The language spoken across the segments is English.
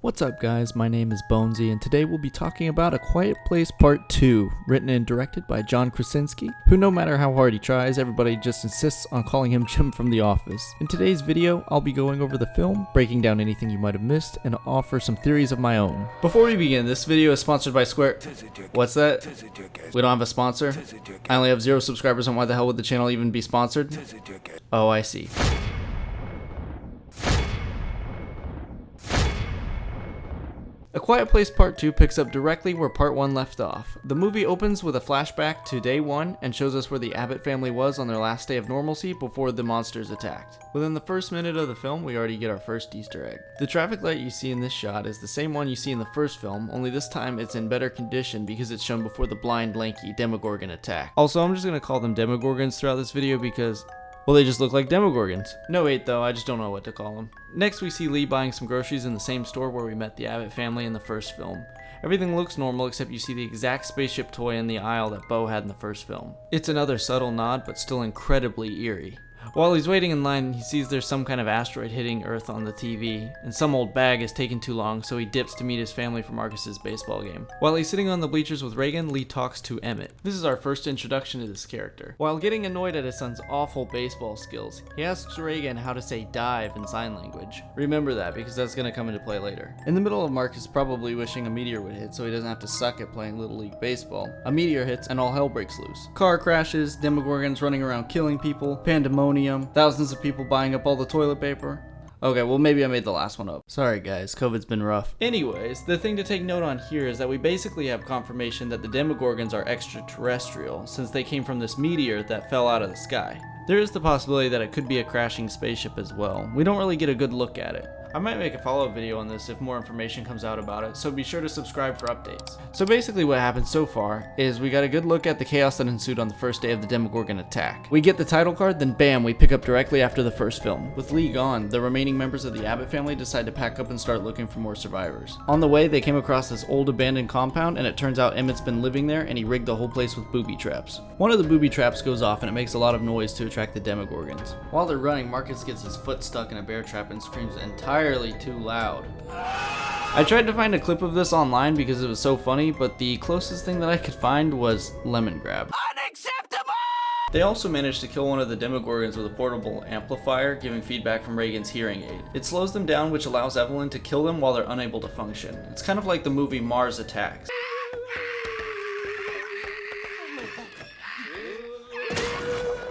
What's up guys, my name is Bonesy and today we'll be talking about A Quiet Place Part 2, written and directed by John Krasinski, who no matter how hard he tries, everybody just insists on calling him Jim from The Office. In today's video, I'll be going over the film, breaking down anything you might have missed, and offer some theories of my own. Before we begin, this video is sponsored by Square... What's that? We don't have a sponsor? I only have 0 subscribers, and why the hell would the channel even be sponsored? Oh, I see. A Quiet Place Part 2 picks up directly where Part 1 left off. The movie opens with a flashback to day 1 and shows us where the Abbott family was on their last day of normalcy before the monsters attacked. Within the first minute of the film, we already get our first Easter egg. The traffic light you see in this shot is the same one you see in the first film, only this time it's in better condition because it's shown before the blind, lanky Demogorgon attack. Also, I'm just going to call them Demogorgons throughout this video because... well, they just look like Demogorgons. No wait though, I just don't know what to call them. Next we see Lee buying some groceries in the same store where we met the Abbott family in the first film. Everything looks normal except you see the exact spaceship toy in the aisle that Bo had in the first film. It's another subtle nod, but still incredibly eerie. While he's waiting in line, he sees there's some kind of asteroid hitting Earth on the TV, and some old bag is taking too long, so he dips to meet his family for Marcus's baseball game. While he's sitting on the bleachers with Reagan, Lee talks to Emmett. This is our first introduction to this character. While getting annoyed at his son's awful baseball skills, he asks Reagan how to say dive in sign language. Remember that, because that's going to come into play later. In the middle of Marcus probably wishing a meteor would hit so he doesn't have to suck at playing Little League Baseball. A meteor hits and all hell breaks loose. Car crashes, Demogorgons running around killing people, pandemonium, thousands of people buying up all the toilet paper. Okay, well maybe I made the last one up. Sorry guys, COVID's been rough. Anyways, the thing to take note on here is that we basically have confirmation that the Demogorgons are extraterrestrial, since they came from this meteor that fell out of the sky. There is the possibility that it could be a crashing spaceship as well. We don't really get a good look at it. I might make a follow-up video on this if more information comes out about it, so be sure to subscribe for updates. So basically what happened so far is we got a good look at the chaos that ensued on the first day of the Demogorgon attack. We get the title card, then bam, we pick up directly after the first film. With Lee gone, the remaining members of the Abbott family decide to pack up and start looking for more survivors. On the way, they came across this old abandoned compound, and it turns out Emmett's been living there and he rigged the whole place with booby traps. One of the booby traps goes off and it makes a lot of noise to attract the Demogorgons. While they're running, Marcus gets his foot stuck in a bear trap and screams entirely too loud. I tried to find a clip of this online because it was so funny, but the closest thing that I could find was Lemongrab. Unacceptable! They also managed to kill one of the Demogorgons with a portable amplifier, giving feedback from Reagan's hearing aid. It slows them down, which allows Evelyn to kill them while they're unable to function. It's kind of like the movie Mars Attacks.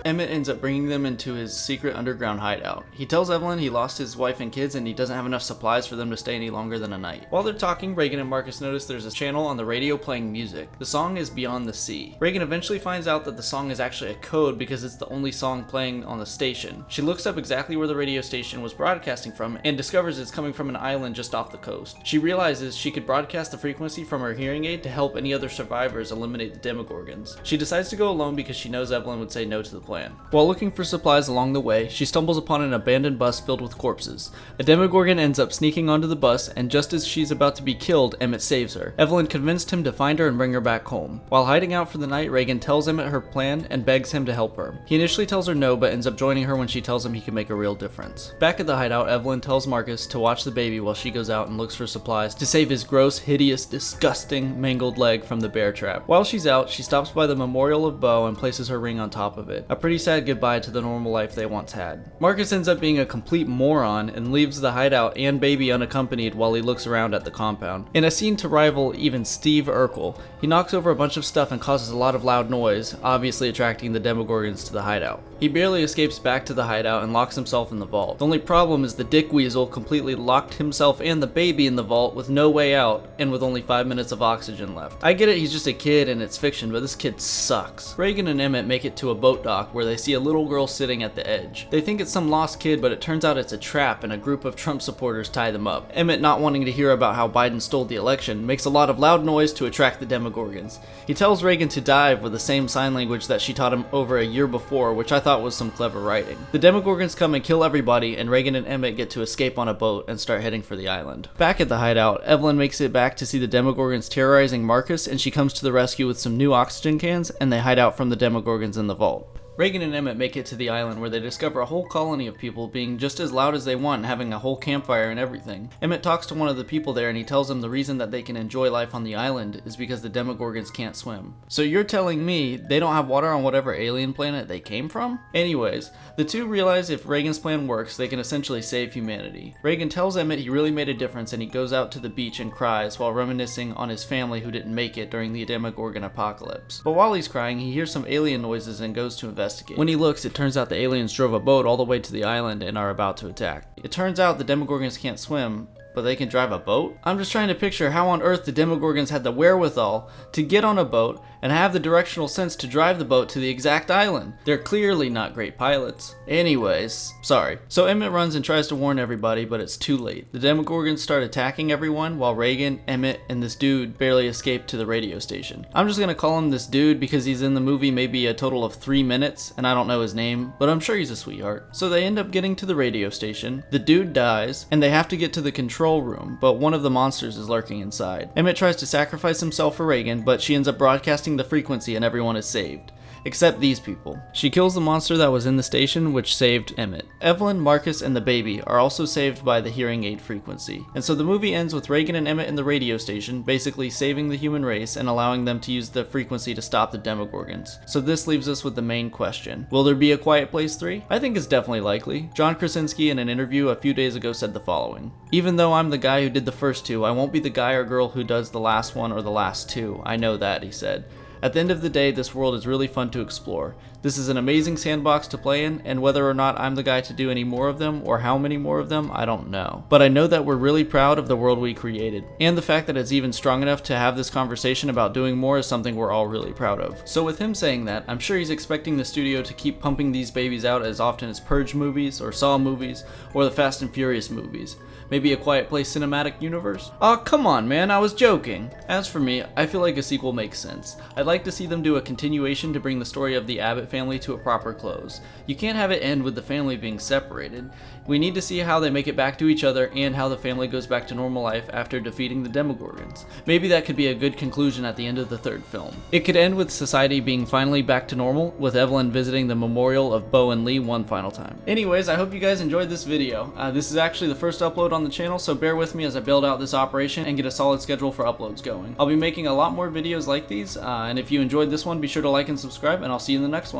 Emmett ends up bringing them into his secret underground hideout. He tells Evelyn he lost his wife and kids and he doesn't have enough supplies for them to stay any longer than a night. While they're talking, Reagan and Marcus notice there's a channel on the radio playing music. The song is Beyond the Sea. Reagan eventually finds out that the song is actually a code because it's the only song playing on the station. She looks up exactly where the radio station was broadcasting from and discovers it's coming from an island just off the coast. She realizes she could broadcast the frequency from her hearing aid to help any other survivors eliminate the Demogorgons. She decides to go alone because she knows Evelyn would say no to the plan. While looking for supplies along the way, she stumbles upon an abandoned bus filled with corpses. A Demogorgon ends up sneaking onto the bus, and just as she's about to be killed, Emmett saves her. Evelyn convinced him to find her and bring her back home. While hiding out for the night, Reagan tells Emmett her plan and begs him to help her. He initially tells her no, but ends up joining her when she tells him he can make a real difference. Back at the hideout, Evelyn tells Marcus to watch the baby while she goes out and looks for supplies to save his gross, hideous, disgusting, mangled leg from the bear trap. While she's out, she stops by the memorial of Bo and places her ring on top of it. A pretty sad goodbye to the normal life they once had. Marcus ends up being a complete moron and leaves the hideout and baby unaccompanied while he looks around at the compound. In a scene to rival even Steve Urkel, he knocks over a bunch of stuff and causes a lot of loud noise, obviously attracting the Demogorgons to the hideout. He barely escapes back to the hideout and locks himself in the vault. The only problem is the Dick Weasel completely locked himself and the baby in the vault with no way out and with only 5 minutes of oxygen left. I get it, he's just a kid and it's fiction, but this kid sucks. Reagan and Emmett make it to a boat dock where they see a little girl sitting at the edge. They think it's some lost kid, but it turns out it's a trap and a group of Trump supporters tie them up. Emmett, not wanting to hear about how Biden stole the election, makes a lot of loud noise to attract the Demogorgons. He tells Reagan to dive with the same sign language that she taught him over a year before, which I thought was some clever writing. The Demogorgons come and kill everybody, and Reagan and Emmett get to escape on a boat and start heading for the island. Back at the hideout, Evelyn makes it back to see the Demogorgons terrorizing Marcus, and she comes to the rescue with some new oxygen cans, and they hide out from the Demogorgons in the vault. Reagan and Emmett make it to the island where they discover a whole colony of people being just as loud as they want, having a whole campfire and everything. Emmett talks to one of the people there and he tells them the reason that they can enjoy life on the island is because the Demogorgons can't swim. So you're telling me they don't have water on whatever alien planet they came from? Anyways, the two realize if Reagan's plan works, they can essentially save humanity. Reagan tells Emmett he really made a difference and he goes out to the beach and cries while reminiscing on his family who didn't make it during the Demogorgon apocalypse. But while he's crying, he hears some alien noises and goes to investigate. When he looks, it turns out the aliens drove a boat all the way to the island and are about to attack. It turns out the Demogorgons can't swim, but they can drive a boat? I'm just trying to picture how on earth the Demogorgons had the wherewithal to get on a boat and have the directional sense to drive the boat to the exact island. They're clearly not great pilots. Anyways, sorry. So Emmett runs and tries to warn everybody, but it's too late. The Demogorgons start attacking everyone while Reagan, Emmett, and this dude barely escape to the radio station. I'm just gonna call him this dude because he's in the movie maybe a total of 3 minutes, and I don't know his name, but I'm sure he's a sweetheart. So they end up getting to the radio station, the dude dies, and they have to get to the control room, but one of the monsters is lurking inside. Emmett tries to sacrifice himself for Reagan, but she ends up broadcasting the frequency and everyone is saved. Except these people. She kills the monster that was in the station, which saved Emmett. Evelyn, Marcus, and the baby are also saved by the hearing aid frequency. And so the movie ends with Reagan and Emmett in the radio station, basically saving the human race and allowing them to use the frequency to stop the Demogorgons. So this leaves us with the main question. Will there be a Quiet Place 3? I think it's definitely likely. John Krasinski in an interview a few days ago said the following: "Even though I'm the guy who did the first two, I won't be the guy or girl who does the last one or the last two. I know that," he said. At the end of the day, this world is really fun to explore. This is an amazing sandbox to play in, and whether or not I'm the guy to do any more of them, or how many more of them, I don't know. But I know that we're really proud of the world we created, and the fact that it's even strong enough to have this conversation about doing more is something we're all really proud of. So with him saying that, I'm sure he's expecting the studio to keep pumping these babies out as often as Purge movies, or Saw movies, or the Fast and Furious movies. Maybe a Quiet Place cinematic universe? Aw, come on man, I was joking! As for me, I feel like a sequel makes sense. I'd like to see them do a continuation to bring the story of the Abbott family to a proper close. You can't have it end with the family being separated. We need to see how they make it back to each other and how the family goes back to normal life after defeating the Demogorgons. Maybe that could be a good conclusion at the end of the third film. It could end with society being finally back to normal, with Evelyn visiting the memorial of Bo and Lee one final time. Anyways, I hope you guys enjoyed this video. This is actually the first upload on the channel, so bear with me as I build out this operation and get a solid schedule for uploads going. I'll be making a lot more videos like these, and if you enjoyed this one, be sure to like and subscribe, and I'll see you in the next one.